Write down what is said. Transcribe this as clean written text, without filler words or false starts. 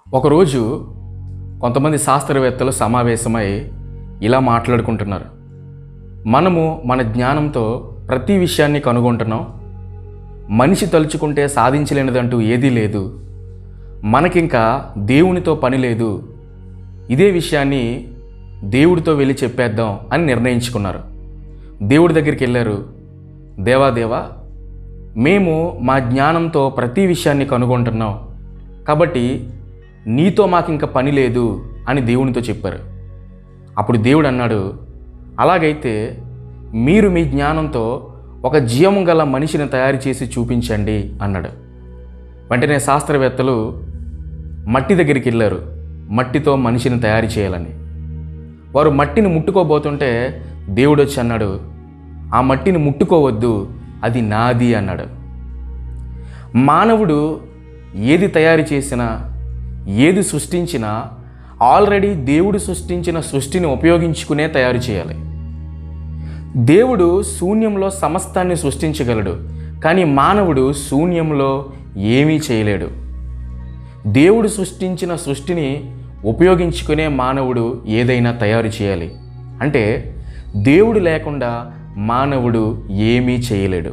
ఒకరోజు కొంతమంది శాస్త్రవేత్తలు సమావేశమై ఇలా మాట్లాడుకుంటున్నారు. మనము మన జ్ఞానంతో ప్రతి విషయాన్ని కనుగొంటున్నాం. మనిషి తలుచుకుంటే సాధించలేనిదంటూ ఏదీ లేదు. మనకింకా దేవునితో పని లేదు. ఇదే విషయాన్ని దేవుడితో వెళ్ళి చెప్పేద్దాం అని నిర్ణయించుకున్నారు. దేవుడి దగ్గరికి వెళ్ళారు. దేవా, మేము మా జ్ఞానంతో ప్రతి విషయాన్ని కనుగొంటున్నాం, కాబట్టి నీతో మాకింక పని లేదు అని దేవునితో చెప్పారు. అప్పుడు దేవుడు అన్నాడు, అలాగైతే మీరు మీ జ్ఞానంతో ఒక జీవం గల మనిషిని తయారు చేసి చూపించండి అన్నాడు. వెంటనే శాస్త్రవేత్తలు మట్టి దగ్గరికి వెళ్ళారు, మట్టితో మనిషిని తయారు చేయాలని. వారు మట్టిని ముట్టుకోబోతుంటే దేవుడు వచ్చి అన్నాడు, ఆ మట్టిని ముట్టుకోవద్దు, అది నాది అన్నాడు. మానవుడు ఏది తయారు చేసినా, ఏది సృష్టించినా ఆల్రెడీ దేవుడు సృష్టించిన సృష్టిని ఉపయోగించుకునే తయారు చేయాలి. దేవుడు శూన్యంలో సమస్తాన్ని సృష్టించగలడు, కానీ మానవుడు శూన్యంలో ఏమీ చేయలేడు. దేవుడు సృష్టించిన సృష్టిని ఉపయోగించుకునే మానవుడు ఏదైనా తయారు చేయాలి. అంటే దేవుడు లేకుండా మానవుడు ఏమీ చేయలేడు.